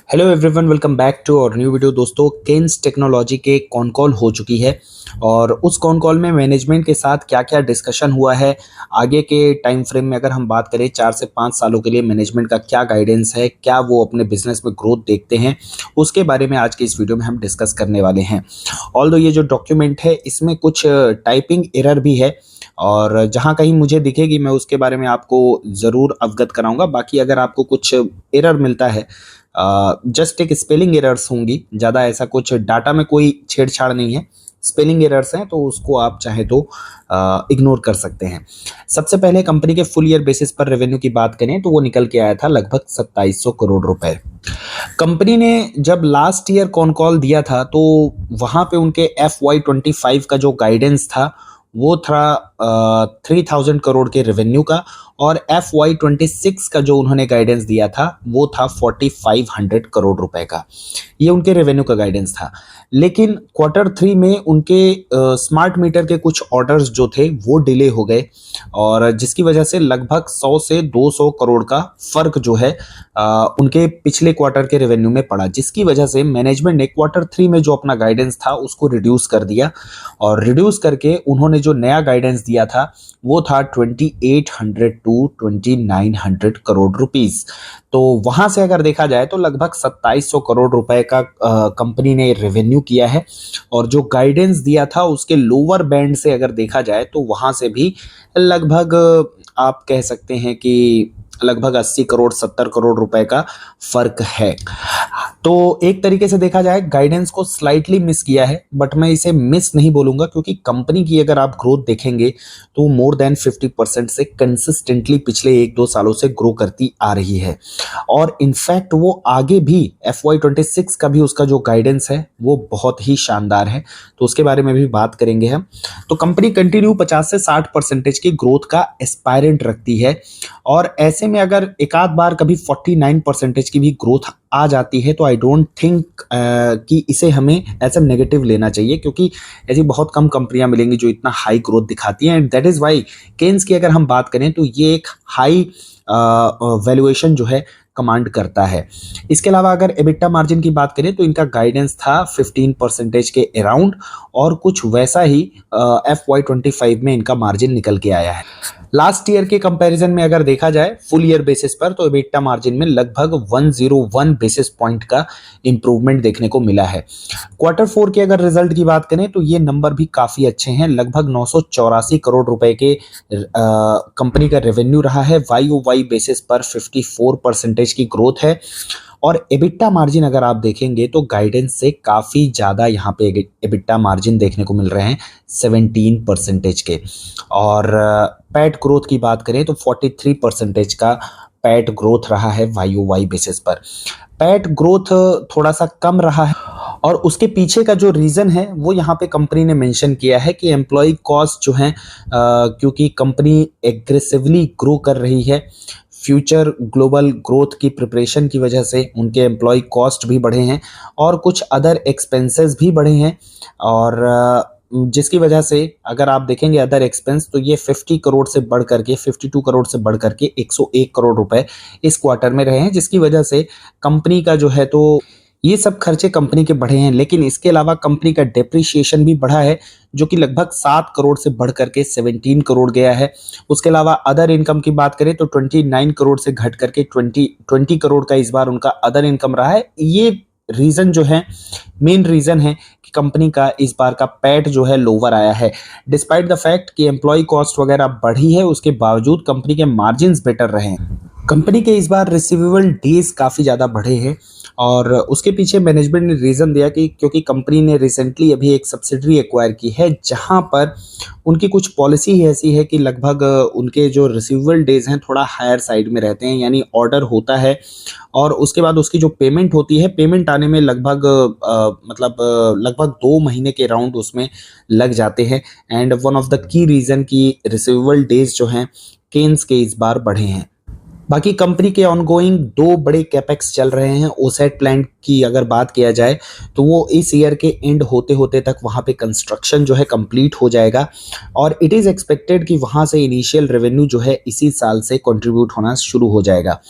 Hello everyone, welcome back to our new video. दोस्तों, Kaynes technology के con call हो चुकी है और उस कॉन कॉल में मैनेजमेंट के साथ क्या क्या डिस्कशन हुआ है, आगे के टाइम फ्रेम में अगर हम बात करें 4 से 5 सालों के लिए मैनेजमेंट का क्या गाइडेंस है, क्या वो अपने बिजनेस में ग्रोथ देखते हैं, उसके बारे में आज के इस वीडियो में हम डिस्कस करने वाले हैं। ऑल्दो ये जो डॉक्यूमेंट है इसमें कुछ टाइपिंग एरर भी है और जहाँ कहीं मुझे दिखेगी मैं उसके बारे में आपको ज़रूर अवगत कराऊंगा। बाकी अगर आपको कुछ एरर मिलता है, जस्ट एक स्पेलिंग एरर्स होंगी, ज़्यादा ऐसा कुछ डाटा में कोई छेड़छाड़ नहीं है, स्पेलिंग एरर्स हैं, तो उसको आप चाहे तो इग्नोर कर सकते हैं। सबसे पहले कंपनी के फुल ईयर बेसिस पर रेवेन्यू की बात करें तो वो निकल के आया था लगभग 2700 करोड़ रुपए। कंपनी ने जब लास्ट ईयर कॉन कॉल दिया था तो वहां पे उनके FY25 का जो गाइडेंस था वो था 3000 करोड़ के रेवेन्यू का, और FY26 का जो उन्होंने गाइडेंस दिया था वो था 4500 करोड़ रुपए का। ये उनके रेवेन्यू का गाइडेंस था। लेकिन Q3 में उनके स्मार्ट मीटर के कुछ ऑर्डर्स जो थे वो डिले हो गए और जिसकी वजह से लगभग 100 से 200 करोड़ का फर्क जो है उनके पिछले क्वार्टर के रेवेन्यू में पड़ा, जिसकी वजह से मैनेजमेंट ने Q3 में जो अपना गाइडेंस था उसको रिड्यूस कर दिया और रिड्यूस करके उन्होंने जो नया गाइडेंस दिया था वो था 2800 टू 2900 करोड़ रुपीस। तो वहां से अगर देखा जाए तो लगभग 2700 करोड़ रुपए का कंपनी ने रेवेन्यू किया है और जो गाइडेंस दिया था उसके लोअर बैंड से अगर देखा जाए तो वहां से भी लगभग आप कह सकते हैं कि लगभग 80 करोड़ 70 करोड़ रुपए का फर्क है। तो एक तरीके से देखा जाए गाइडेंस को स्लाइटली मिस किया है, बट मैं इसे मिस नहीं बोलूंगा क्योंकि कंपनी की अगर आप ग्रोथ देखेंगे तो मोर देन 50% से कंसिस्टेंटली पिछले 1-2 सालों से ग्रो करती आ रही है और इनफैक्ट वो आगे भी FY26 का भी उसका जो गाइडेंस है वो बहुत ही शानदार है, तो उसके बारे में भी बात करेंगे हम। तो कंपनी कंटिन्यू 50 से 60% की ग्रोथ का एस्पायरेंट रखती है और ऐसे में अगर एक आध बार कभी 49% की भी ग्रोथ आ जाती है तो आई डोंट थिंक कि इसे हमें ऐसा नेगेटिव लेना चाहिए, क्योंकि ऐसी बहुत कम कंपनियां मिलेंगी जो इतना हाई ग्रोथ दिखाती हैं and that is why Kaynes की अगर हम बात करें तो ये एक हाई वैल्यूएशन जो है कमांड करता है। इसके अलावा अगर एबिटा मार्जिन की बात करें तो इनका गाइडेंस था 15% के अराउंड और कुछ वैसा ही FY25 में इनका मार्जिन निकल के आया है। लास्ट ईयर के कंपैरिजन में अगर देखा जाए फुल ईयर बेसिस पर तो एबिटा मार्जिन में लगभग 101 बेसिस पॉइंट का इंप्रूवमेंट देखने को मिला है। Q4 के अगर रिजल्ट की बात करें तो ये नंबर भी काफी अच्छे हैं, लगभग 984 करोड़ रुपए के कंपनी का रेवेन्यू रहा है, YOY बेसिस पर 54% की ग्रोथ है और एबिटा मार्जिन अगर आप देखेंगे तो गाइडेंस से काफ़ी ज़्यादा यहाँ पे एबिटा मार्जिन देखने को मिल रहे हैं 17% के। और पैट ग्रोथ की बात करें तो 43% का पैट ग्रोथ रहा है YOY बेसिस पर। पैट ग्रोथ थोड़ा सा कम रहा है और उसके पीछे का जो रीज़न है वो यहाँ पे कंपनी ने मेंशन किया है कि एम्प्लॉय कॉस्ट जो है क्योंकि कंपनी एग्रेसिवली ग्रो कर रही है, फ्यूचर ग्लोबल ग्रोथ की प्रिपरेशन की वजह से उनके एम्प्लॉय कॉस्ट भी बढ़े हैं और कुछ अदर एक्सपेंसेस भी बढ़े हैं और जिसकी वजह से अगर आप देखेंगे अदर एक्सपेंस तो ये 50 करोड़ से बढ़ करके 52 करोड़ से बढ़ करके 101 करोड़ रुपए इस क्वार्टर में रहे हैं, जिसकी वजह से कंपनी का जो है तो ये सब खर्चे कंपनी के बढ़े हैं। लेकिन इसके अलावा कंपनी का डेप्रिसिएशन भी बढ़ा है जो कि लगभग 7 करोड़ से बढ़ करके 17 करोड़ गया है। उसके अलावा अदर इनकम की बात करें तो 29 करोड़ से घट करके 20 करोड़ का इस बार उनका अदर इनकम रहा है। ये रीजन जो है, मेन रीजन है कि कंपनी का इस बार का पैट जो है लोअर आया है। डिस्पाइट द फैक्ट कि एम्प्लॉय कॉस्ट वगैरह बढ़ी है उसके बावजूद कंपनी के मार्जिन्स बेटर रहे हैं। कंपनी के इस बार रिसीवेबल डेज काफ़ी ज़्यादा बढ़े हैं और उसके पीछे मैनेजमेंट ने रीज़न दिया कि क्योंकि कंपनी ने रिसेंटली अभी एक सब्सिडरी एक्वायर की है जहां पर उनकी कुछ पॉलिसी ही ऐसी है कि लगभग उनके जो रिसीवेबल डेज हैं थोड़ा हायर साइड में रहते हैं, यानी ऑर्डर होता है और उसके बाद उसकी जो पेमेंट होती है, पेमेंट आने में लगभग लगभग 2 महीने के राउंड उसमें लग जाते हैं and one of the key reason की रिसीवेबल डेज जो हैं केन्स के इस बार बढ़े हैं। बाकी कंपनी के ऑनगोइंग 2 बड़े कैपेक्स चल रहे हैं। ओसेट प्लांट की अगर बात किया जाए तो वो इस ईयर के एंड होते होते तक वहाँ पे कंस्ट्रक्शन जो है कंप्लीट हो जाएगा और इट इज़ एक्सपेक्टेड कि वहाँ से इनिशियल रेवेन्यू जो है इसी साल से कंट्रीब्यूट होना शुरू हो जाएगा।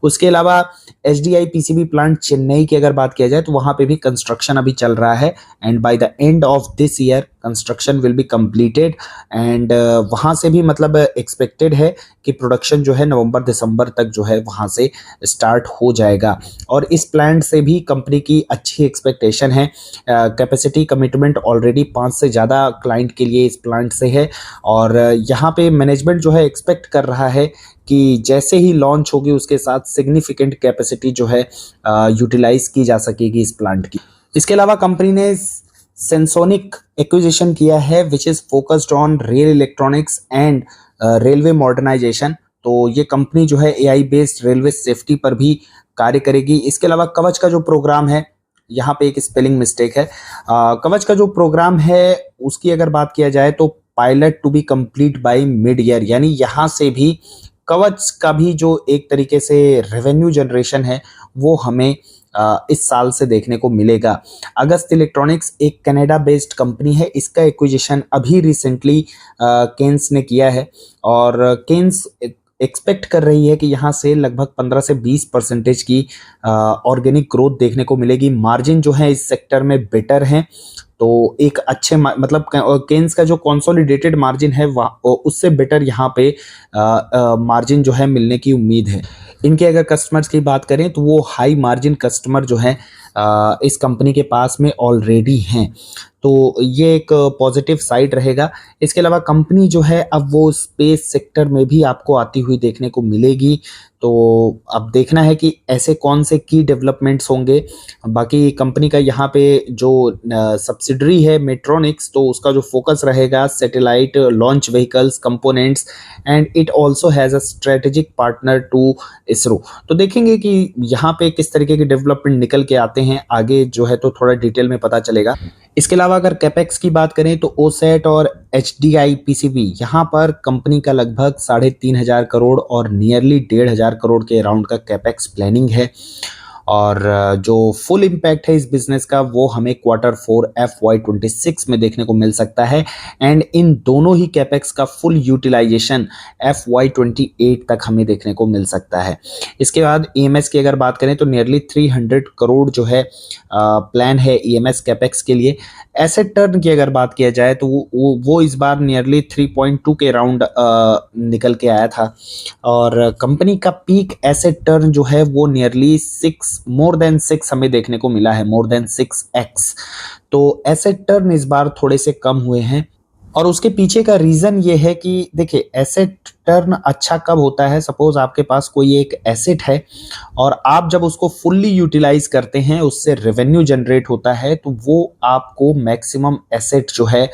उसके अलावा एचडीआई पीसीबी प्लांट चेन्नई की अगर बात किया जाए तो वहाँ पे भी कंस्ट्रक्शन अभी चल रहा है and by the end of this year construction will be completed and वहाँ से भी मतलब एक्सपेक्टेड है कि प्रोडक्शन जो है नवंबर दिसंबर तक जो है वहाँ से स्टार्ट हो जाएगा और इस प्लांट से भी कंपनी की अच्छी एक्सपेक्टेशन है। कैपेसिटी कमिटमेंट ऑलरेडी 5 से ज़्यादा क्लाइंट के लिए इस प्लांट से है और यहाँ पे मैनेजमेंट जो है एक्सपेक्ट कर रहा है कि जैसे ही लॉन्च होगी उसके साथ सिग्निफिकेंट कैपेसिटी जो है यूटिलाइज की जा सकेगी इस प्लांट की। इसके अलावा कंपनी ने सेंसोनिक एक्विजिशन किया है which is focused on rail electronics and railway modernisation. तो ये कंपनी जो है एआई बेस्ड रेलवे सेफ्टी पर भी कार्य करेगी। इसके अलावा कवच का जो प्रोग्राम है, यहाँ पे एक स्पेलिंग मिस्टेक है, कवच का जो प्रोग्राम है उसकी अगर बात किया जाए तो pilot to be complete by mid year, यानी यहाँ से भी कवच का भी जो एक तरीके से रेवेन्यू जनरेशन है वो हमें इस साल से देखने को मिलेगा। अगस्त इलेक्ट्रॉनिक्स एक कनाडा बेस्ड कंपनी है, इसका एक्विजिशन अभी रिसेंटली केन्स ने किया है और केन्स एक्सपेक्ट कर रही है कि यहाँ से लगभग 15 से 20% की ऑर्गेनिक ग्रोथ देखने को मिलेगी। मार्जिन जो है इस सेक्टर में बेटर हैं, तो एक अच्छे मतलब केन्स का जो कंसोलिडेटेड मार्जिन है उससे बेटर यहाँ पे मार्जिन जो है मिलने की उम्मीद है। इनके अगर कस्टमर्स की बात करें तो वो हाई मार्जिन कस्टमर जो है इस कंपनी के पास में ऑलरेडी हैं, तो ये एक पॉजिटिव साइड रहेगा। इसके अलावा कंपनी जो है अब वो स्पेस सेक्टर में भी आपको आती हुई देखने को मिलेगी, तो अब देखना है कि ऐसे कौन से की डेवलपमेंट्स होंगे। बाकी कंपनी का यहाँ पे जो सब्सिडरी है मेट्रोनिक्स, तो उसका जो फोकस रहेगा satellite launch vehicles components and it also has a strategic partner to ISRO. तो देखेंगे कि यहाँ पे किस तरीके के डेवलपमेंट निकल के आते हैं, आगे जो है तो थोड़ा डिटेल में पता चलेगा। इसके अलावा अगर कैपेक्स की बात करें तो ओसेट और एचडीआई पीसीबी यहाँ पर कंपनी का लगभग 3,500 करोड़ और नियरली 1,500 करोड़ के अराउंड का कैपेक्स प्लानिंग है और जो फुल इम्पैक्ट है इस बिजनेस का वो हमें Q4 FY26 में देखने को मिल सकता है एंड इन दोनों ही कैपेक्स का फुल यूटिलाइजेशन FY28 तक हमें देखने को मिल सकता है। इसके बाद ईएमएस की अगर बात करें तो नियरली 300 करोड़ जो है प्लान है ईएमएस कैपेक्स के लिए। एसेट टर्न की अगर बात किया जाए तो वो इस बार नियरली 3.2 के राउंड निकल के आया था और कंपनी का पीक एसेट टर्न जो है वो नियरली मोर देन 6 हमें देखने को मिला है, मोर देन 6x। तो एसेट टर्न इस बार थोड़े से कम हुए हैं और उसके पीछे का रीज़न ये है कि देखिए एसेट टर्न अच्छा कब होता है, सपोज आपके पास कोई एक एसेट है और आप जब उसको फुल्ली यूटिलाइज करते हैं उससे रेवेन्यू जनरेट होता है, तो वो आपको मैक्सिमम एसेट जो है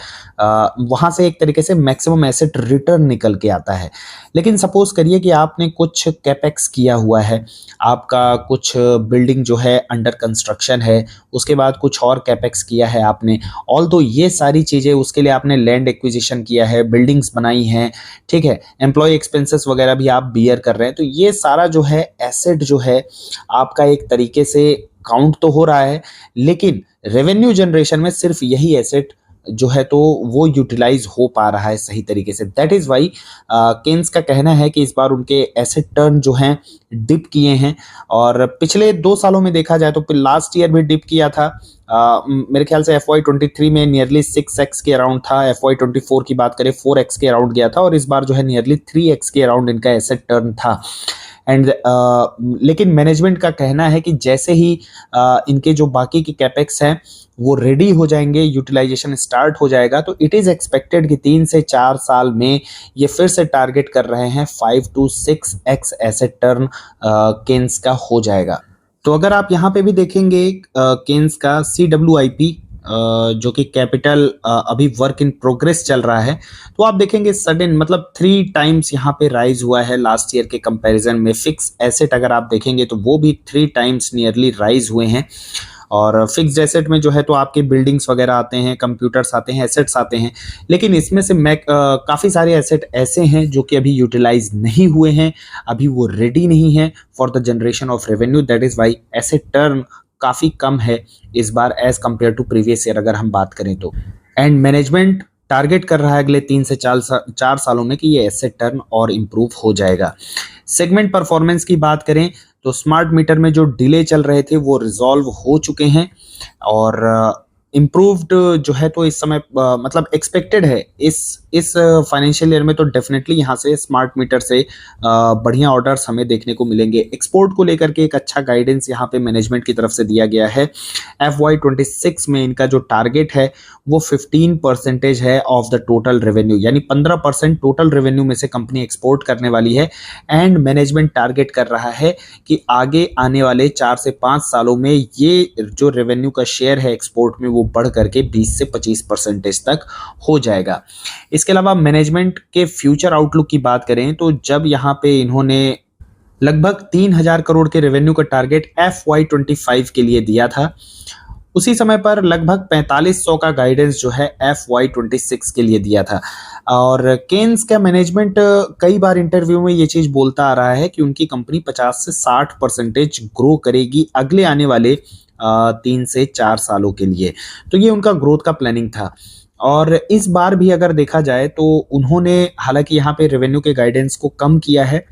वहाँ से एक तरीके से मैक्सिमम एसेट रिटर्न निकल के आता है। लेकिन सपोज करिए कि आपने कुछ कैपेक्स किया हुआ है, आपका कुछ बिल्डिंग जो है अंडर कंस्ट्रक्शन है, उसके बाद कुछ और कैपेक्स किया है आपने, ऑल्दो ये सारी चीज़ें उसके लिए आपने लैंड एक्विजिशन किया है, बिल्डिंग्स बनाई हैं, ठीक है, एम्प्लॉय एक्सपेंसेस वगैरह भी आप बियर कर रहे हैं, तो ये सारा जो है एसेट जो है आपका एक तरीके से काउंट तो हो रहा है, लेकिन रेवेन्यू जनरेशन में सिर्फ यही एसेट जो है तो वो यूटिलाइज हो पा रहा है सही तरीके से। दैट इज़ वाई केन्स का कहना है कि इस बार उनके एसेट टर्न जो हैं डिप किए हैं और पिछले 2 सालों में देखा जाए तो लास्ट ईयर भी डिप किया था। मेरे ख्याल से FY23 में नियरली 6x के अराउंड था, FY24 की बात करें 4x के अराउंड गया था और इस बार जो है नियरली 3x के अराउंड इनका एसेट टर्न था। एंड लेकिन मैनेजमेंट का कहना है कि जैसे ही इनके जो बाकी के कैपेक्स हैं वो रेडी हो जाएंगे, यूटिलाइजेशन स्टार्ट हो जाएगा, तो इट इज़ एक्सपेक्टेड कि 3 से 4 साल में ये फिर से टारगेट कर रहे हैं 5 to 6x asset turn Keynes का हो जाएगा। तो अगर आप यहाँ पे भी देखेंगे केन्स का CWIP जो कि कैपिटल अभी वर्क इन प्रोग्रेस चल रहा है, तो आप देखेंगे सडन मतलब 3 टाइम्स यहाँ पे राइज हुआ है लास्ट ईयर के कंपैरिजन में। फिक्स एसेट अगर आप देखेंगे तो वो भी 3 टाइम्स नियरली राइज हुए हैं और फिक्स्ड एसेट में जो है तो आपके बिल्डिंग्स वगैरह आते हैं, कंप्यूटर्स आते हैं, एसेट्स आते हैं, लेकिन इसमें से काफ़ी सारे एसेट ऐसे हैं जो कि अभी यूटिलाइज नहीं हुए हैं, अभी वो रेडी नहीं है for the generation of revenue. That is why asset turn काफ़ी कम है इस बार as compared to previous year अगर हम बात करें तो। एंड मैनेजमेंट टारगेट कर रहा है अगले 3 से 4 सालों में कि ये एसेट टर्न और इम्प्रूव हो जाएगा। सेगमेंट परफॉर्मेंस की बात करें तो स्मार्ट मीटर में जो डिले चल रहे थे वो रिजॉल्व हो चुके हैं और इम्प्रूव्ड जो है तो इस समय मतलब एक्सपेक्टेड है इस फाइनेंशियल ईयर में तो डेफिनेटली यहाँ से स्मार्ट मीटर से बढ़िया ऑर्डर्स हमें देखने को मिलेंगे। एक्सपोर्ट को लेकर के एक अच्छा गाइडेंस यहाँ पे मैनेजमेंट की तरफ से दिया गया है। FY26 में इनका जो टारगेट है वो 15% है ऑफ द टोटल रेवेन्यू, यानी 15% टोटल रेवेन्यू में से कंपनी एक्सपोर्ट करने वाली है। एंड मैनेजमेंट टारगेट कर रहा है कि आगे आने वाले 4 से 5 सालों में ये जो रेवेन्यू का शेयर है एक्सपोर्ट में वो बढ़ करके 20 से 25% तक हो जाएगा। इसके अलावा मैनेजमेंट के फ्यूचर आउटलुक की बात करें तो जब यहाँ पे इन्होंने लगभग 3000 करोड़ के रेवेन्यू का टारगेट FY25 के लिए दिया था, उसी समय पर लगभग 4500 का गाइडेंस जो है FY26 के लिए दिया था। और केन्स का मैनेजमेंट कई बार इंटरव्यू में ये चीज़ बोलता आ रहा है कि उनकी कंपनी 50 से 60% ग्रो करेगी अगले आने वाले 3 से 4 सालों के लिए। तो ये उनका ग्रोथ का प्लानिंग था। और इस बार भी अगर देखा जाए तो उन्होंने हालांकि यहाँ पे रेवेन्यू के गाइडेंस को कम किया है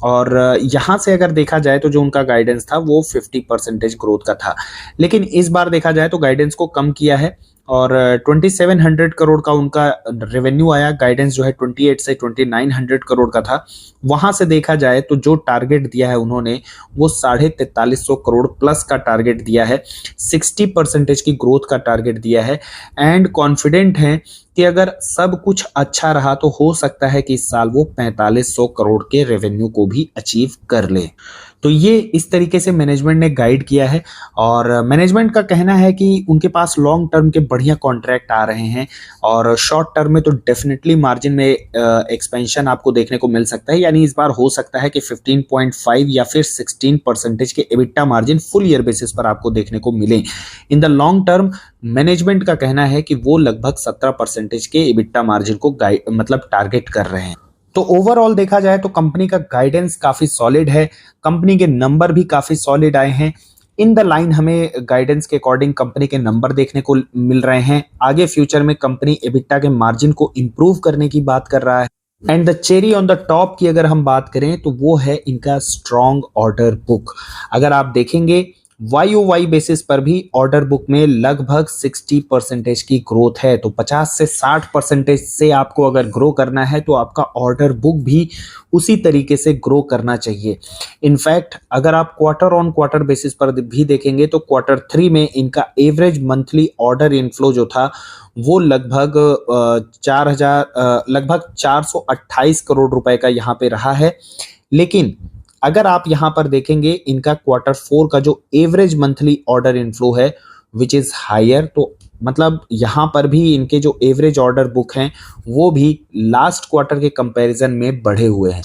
और यहाँ से अगर देखा जाए तो जो उनका गाइडेंस था वो 50% ग्रोथ का था, लेकिन इस बार देखा जाए तो गाइडेंस को कम किया है और 2700 करोड़ का उनका रेवेन्यू आया। गाइडेंस जो है 28 से 2900 करोड़ का था। वहां से देखा जाए तो जो टारगेट दिया है उन्होंने वो 4350 करोड़ प्लस का टारगेट दिया है, 60% की ग्रोथ का टारगेट दिया है। एंड कॉन्फिडेंट है कि अगर सब कुछ अच्छा रहा तो हो सकता है कि इस साल वो 4500 करोड़ के रेवेन्यू को भी अचीव कर ले। तो ये इस तरीके से मैनेजमेंट ने गाइड किया है और मैनेजमेंट का कहना है कि उनके पास लॉन्ग टर्म के बढ़िया कॉन्ट्रैक्ट आ रहे हैं और शॉर्ट टर्म में तो डेफिनेटली मार्जिन में एक्सपेंशन आपको देखने को मिल सकता है, यानी इस बार हो सकता है कि 15.5 या फिर 16% के EBITDA margin full year basis पर आपको देखने को मिले। In the long term management का कहना है कि वो लगभग 17% के एबिटा मार्जिन को मतलब टारगेट कर रहे हैं। तो ओवरऑल देखा जाए तो कंपनी का गाइडेंस काफी सॉलिड है, कंपनी के नंबर भी काफी सॉलिड आए हैं। इन द लाइन हमें गाइडेंस के अकॉर्डिंग कंपनी के नंबर देखने को मिल रहे हैं। आगे फ्यूचर में कंपनी एबिटा के मार्जिन को इंप्रूव करने की बात कर रहा है। And the cherry on the top की अगर हम बात करें तो वो है इनका स्ट्रॉन्ग ऑर्डर बुक। अगर आप देखेंगे YOY बेसिस पर भी ऑर्डर बुक में लगभग 60% की ग्रोथ है। तो 50 से 60% से आपको अगर ग्रो करना है तो आपका ऑर्डर बुक भी उसी तरीके से ग्रो करना चाहिए। इनफैक्ट अगर आप क्वार्टर ऑन क्वार्टर बेसिस पर भी देखेंगे तो Q3 में इनका एवरेज मंथली ऑर्डर इनफ्लो जो था वो लगभग 428 करोड़ रुपए का यहाँ पे रहा है। लेकिन अगर आप यहां पर देखेंगे इनका Q4 का जो एवरेज मंथली ऑर्डर इनफ्लो है विच इज हायर, तो मतलब यहां पर भी इनके जो एवरेज ऑर्डर बुक हैं वो भी लास्ट क्वार्टर के कंपैरिजन में बढ़े हुए हैं।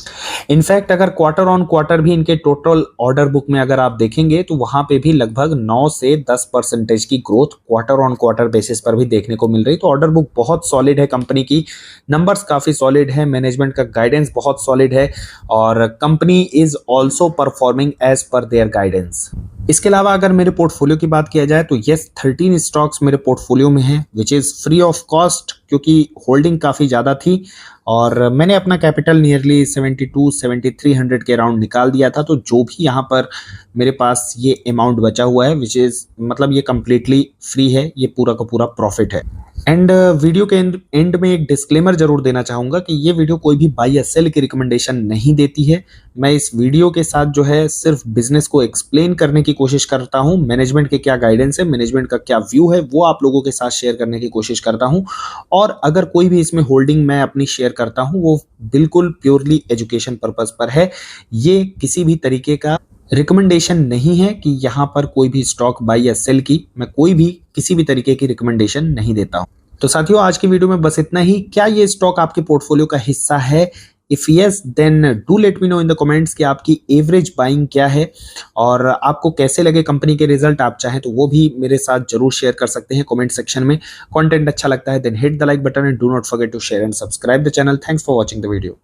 इनफैक्ट अगर क्वार्टर ऑन क्वार्टर भी इनके टोटल ऑर्डर बुक में अगर आप देखेंगे तो वहां पे भी लगभग 9 से 10% की growth quarter on quarter basis पर भी देखने को मिल रही। तो ऑर्डर बुक बहुत सॉलिड है कंपनी की, नंबर्स काफी सॉलिड है, मैनेजमेंट का गाइडेंस बहुत सॉलिड है और company is also performing as per their guidance. इसके अलावा अगर मेरे पोर्टफोलियो की बात किया जाए तो यस 13 स्टॉक्स मेरे पोर्टफोलियो में है which is free of cost, क्योंकि होल्डिंग काफ़ी ज़्यादा थी और मैंने अपना कैपिटल नियरली 72-7300 के अराउंड निकाल दिया था। तो जो भी यहाँ पर मेरे पास ये अमाउंट बचा हुआ है विच इज़ मतलब ये कम्प्लीटली फ्री है, ये पूरा का पूरा प्रॉफिट है। एंड वीडियो के एंड में एक डिस्क्लेमर जरूर देना चाहूँगा कि ये वीडियो कोई भी बाई या सेल की रिकमेंडेशन नहीं देती है। मैं इस वीडियो के साथ जो है सिर्फ बिजनेस को एक्सप्लेन करने की कोशिश करता हूँ, मैनेजमेंट के क्या गाइडेंस है, मैनेजमेंट का क्या व्यू है वो आप लोगों के साथ शेयर करने की कोशिश करता हूँ। और अगर कोई भी इसमें होल्डिंग मैं अपनी शेयर करता हूँ वो बिल्कुल प्योरली एजुकेशन पर्पज पर है। ये किसी भी तरीके का रिकमेंडेशन नहीं है कि यहाँ पर कोई भी स्टॉक बाई या सेल की मैं कोई भी किसी भी तरीके की रिकमेंडेशन नहीं देता हूँ। तो साथियों आज की वीडियो में बस इतना ही। क्या ये स्टॉक आपके पोर्टफोलियो का हिस्सा है? If yes then do let me know in the comments कि आपकी एवरेज बाइंग क्या है और आपको कैसे लगे कंपनी के रिजल्ट। आप चाहें तो वो भी मेरे साथ जरूर शेयर कर सकते हैं कमेंट सेक्शन में। कंटेंट अच्छा लगता है then hit the like button and do not forget to share and subscribe the channel. Thanks for watching the video.